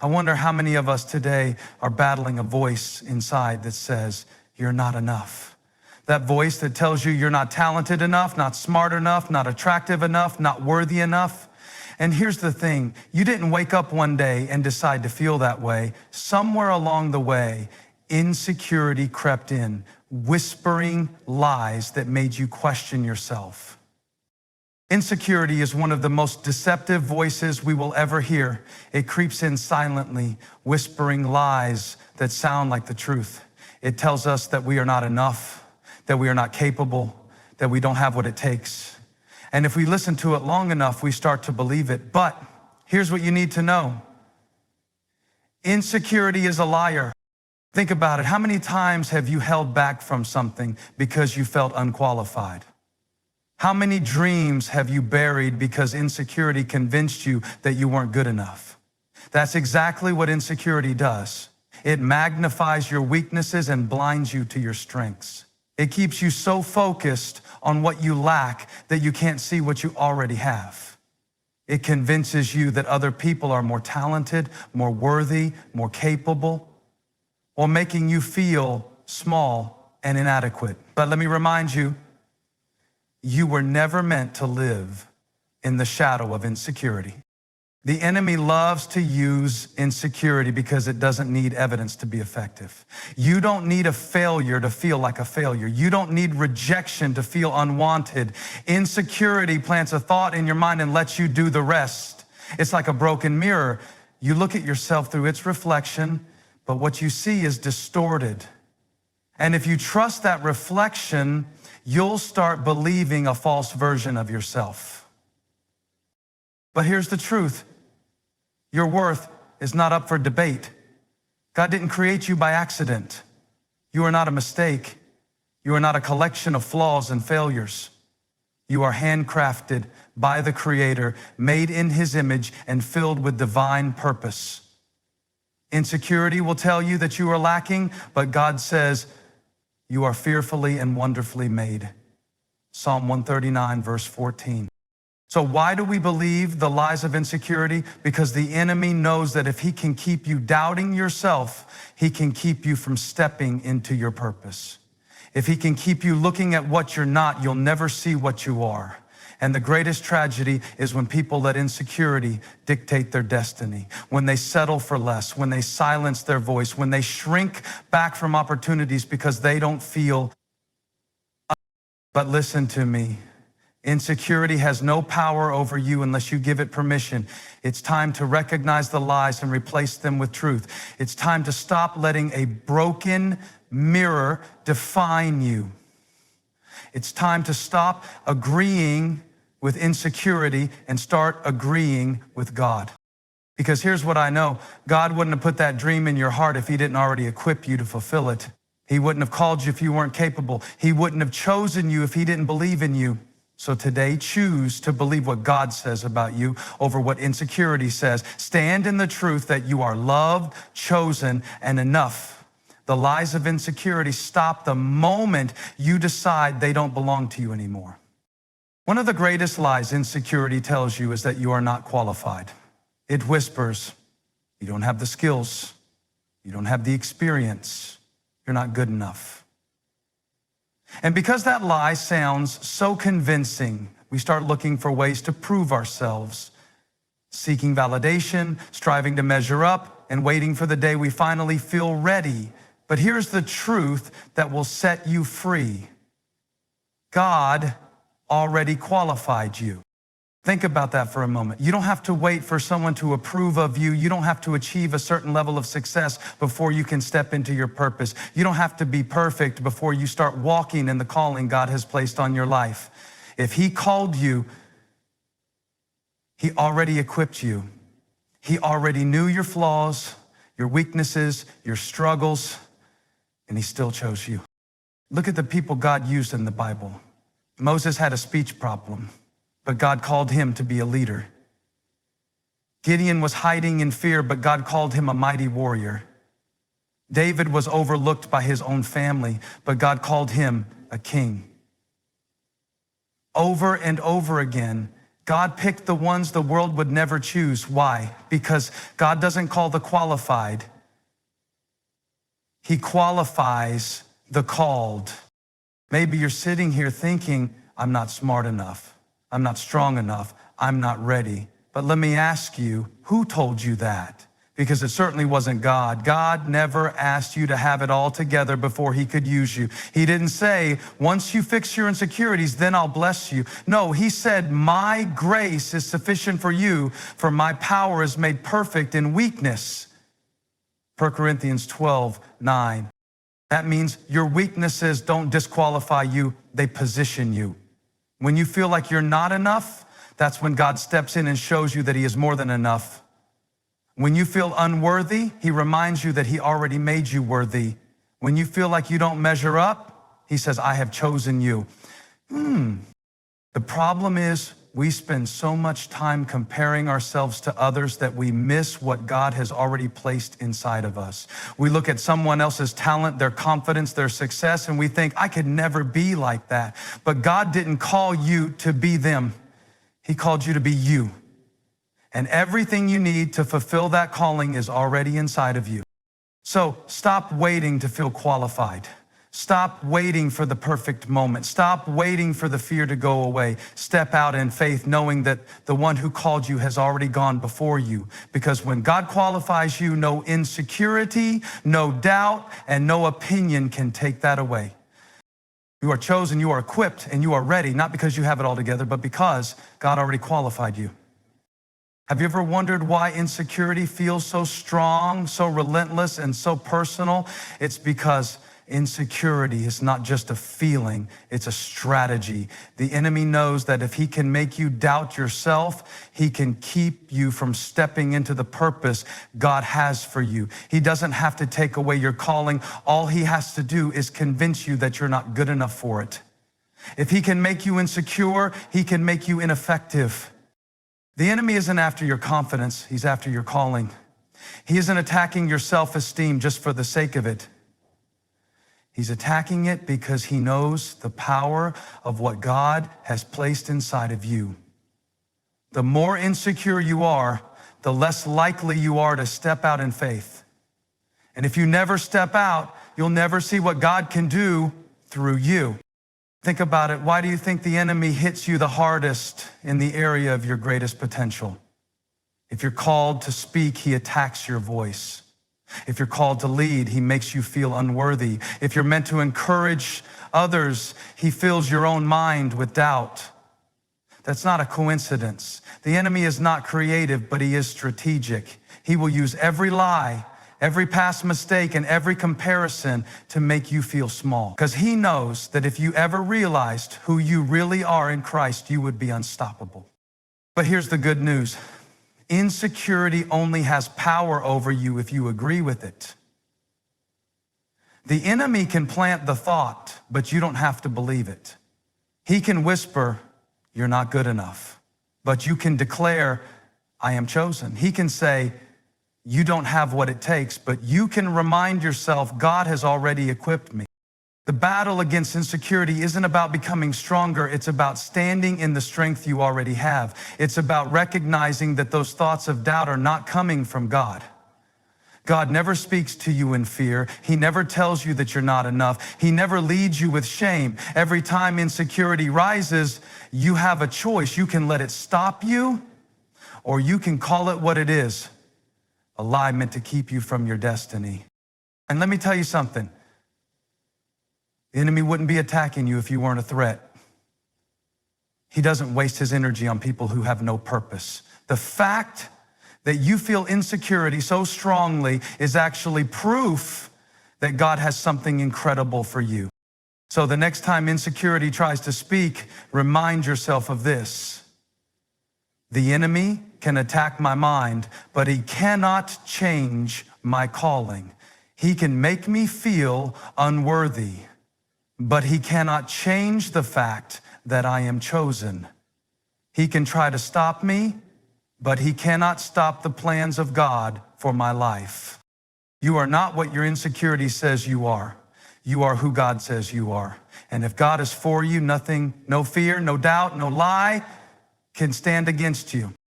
I wonder how many of us today are battling a voice inside that says, you're not enough. That voice that tells you you're not talented enough, not smart enough, not attractive enough, not worthy enough. And here's the thing, you didn't wake up one day and decide to feel that way. Somewhere along the way, insecurity crept in, whispering lies that made you question yourself. Insecurity is one of the most deceptive voices we will ever hear. It creeps in silently, whispering lies that sound like the truth. It tells us that we are not enough, that we are not capable, that we don't have what it takes. And if we listen to it long enough, we start to believe it. But here's what you need to know. Insecurity is a liar. Think about it. How many times have you held back from something because you felt unqualified? How many dreams have you buried because insecurity convinced you that you weren't good enough? That's exactly what insecurity does. It magnifies your weaknesses and blinds you to your strengths. It keeps you so focused on what you lack that you can't see what you already have. It convinces you that other people are more talented, more worthy, more capable, while making you feel small and inadequate. But let me remind you, you were never meant to live in the shadow of insecurity. The enemy loves to use insecurity because it doesn't need evidence to be effective. You don't need a failure to feel like a failure. You don't need rejection to feel unwanted. Insecurity plants a thought in your mind and lets you do the rest. It's like a broken mirror. You look at yourself through its reflection, but what you see is distorted. And if you trust that reflection, you'll start believing a false version of yourself. But here's the truth. Your worth is not up for debate. God didn't create you by accident. You are not a mistake. You are not a collection of flaws and failures. You are handcrafted by the Creator, made in His image and filled with divine purpose. Insecurity will tell you that you are lacking, but God says, you are fearfully and wonderfully made. Psalm 139, verse 14. So why do we believe the lies of insecurity? Because the enemy knows that if he can keep you doubting yourself, he can keep you from stepping into your purpose. If he can keep you looking at what you're not, you'll never see what you are. And the greatest tragedy is when people let insecurity dictate their destiny, when they settle for less, when they silence their voice, when they shrink back from opportunities because they don't feel. But listen to me. Insecurity has no power over you unless you give it permission. It's time to recognize the lies and replace them with truth. It's time to stop letting a broken mirror define you. It's time to stop agreeing with insecurity and start agreeing with God. Because here's what I know. God wouldn't have put that dream in your heart if He didn't already equip you to fulfill it. He wouldn't have called you if you weren't capable. He wouldn't have chosen you if He didn't believe in you. So today, choose to believe what God says about you over what insecurity says. Stand in the truth that you are loved, chosen, and enough. The lies of insecurity stop the moment you decide they don't belong to you anymore. One of the greatest lies insecurity tells you is that you are not qualified. It whispers, you don't have the skills, you don't have the experience, you're not good enough. And because that lie sounds so convincing, we start looking for ways to prove ourselves, seeking validation, striving to measure up, and waiting for the day we finally feel ready. But here's the truth that will set you free. God already qualified you. Think about that for a moment. You don't have to wait for someone to approve of you. You don't have to achieve a certain level of success before you can step into your purpose. You don't have to be perfect before you start walking in the calling God has placed on your life. If He called you, He already equipped you. He already knew your flaws, your weaknesses, your struggles, and He still chose you. Look at the people God used in the Bible. Moses had a speech problem, but God called him to be a leader. Gideon was hiding in fear, but God called him a mighty warrior. David was overlooked by his own family, but God called him a king. Over and over again, God picked the ones the world would never choose. Why? Because God doesn't call the qualified. He qualifies the called. Maybe you're sitting here thinking, I'm not smart enough. I'm not strong enough. I'm not ready. But let me ask you, who told you that? Because it certainly wasn't God. God never asked you to have it all together before he could use you. He didn't say, once you fix your insecurities, then I'll bless you. No, he said, my grace is sufficient for you, for my power is made perfect in weakness. 1 Corinthians 12:9. That means your weaknesses don't disqualify you, they position you. When you feel like you're not enough, that's when God steps in and shows you that he is more than enough. When you feel unworthy, he reminds you that he already made you worthy. When you feel like you don't measure up, he says, I have chosen you. The problem is we spend so much time comparing ourselves to others that we miss what God has already placed inside of us. We look at someone else's talent, their confidence, their success, and we think, I could never be like that. But God didn't call you to be them. He called you to be you. And everything you need to fulfill that calling is already inside of you. So stop waiting to feel qualified. Stop waiting for the perfect moment. Stop waiting for the fear to go away. Step out in faith, knowing that the one who called you has already gone before you. Because when God qualifies you, no insecurity, no doubt, and no opinion can take that away. You are chosen, you are equipped, and you are ready, not because you have it all together, but because God already qualified you. Have you ever wondered why insecurity feels so strong, so relentless, and so personal? It's because insecurity is not just a feeling, it's a strategy. The enemy knows that if he can make you doubt yourself, he can keep you from stepping into the purpose God has for you. He doesn't have to take away your calling. All he has to do is convince you that you're not good enough for it. If he can make you insecure, he can make you ineffective. The enemy isn't after your confidence, he's after your calling. He isn't attacking your self-esteem just for the sake of it. He's attacking it because he knows the power of what God has placed inside of you. The more insecure you are, the less likely you are to step out in faith. And if you never step out, you'll never see what God can do through you. Think about it. Why do you think the enemy hits you the hardest in the area of your greatest potential? If you're called to speak, he attacks your voice. If you're called to lead, he makes you feel unworthy. If you're meant to encourage others, he fills your own mind with doubt. That's not a coincidence. The enemy is not creative, but he is strategic. He will use every lie, every past mistake, and every comparison to make you feel small. Because he knows that if you ever realized who you really are in Christ, you would be unstoppable. But here's the good news. Insecurity only has power over you if you agree with it. The enemy can plant the thought, but you don't have to believe it. He can whisper, you're not good enough, but you can declare, I am chosen. He can say, you don't have what it takes, but you can remind yourself, God has already equipped me. The battle against insecurity isn't about becoming stronger. It's about standing in the strength you already have. It's about recognizing that those thoughts of doubt are not coming from God. God never speaks to you in fear. He never tells you that you're not enough. He never leads you with shame. Every time insecurity rises, you have a choice. You can let it stop you, or you can call it what it is, a lie meant to keep you from your destiny. And let me tell you something. The enemy wouldn't be attacking you if you weren't a threat. He doesn't waste his energy on people who have no purpose. The fact that you feel insecurity so strongly is actually proof that God has something incredible for you. So the next time insecurity tries to speak, remind yourself of this. The enemy can attack my mind, but he cannot change my calling. He can make me feel unworthy, but he cannot change the fact that I am chosen. He can try to stop me, but he cannot stop the plans of God for my life. You are not what your insecurity says you are. You are who God says you are. And if God is for you, nothing, no fear, no doubt, no lie can stand against you.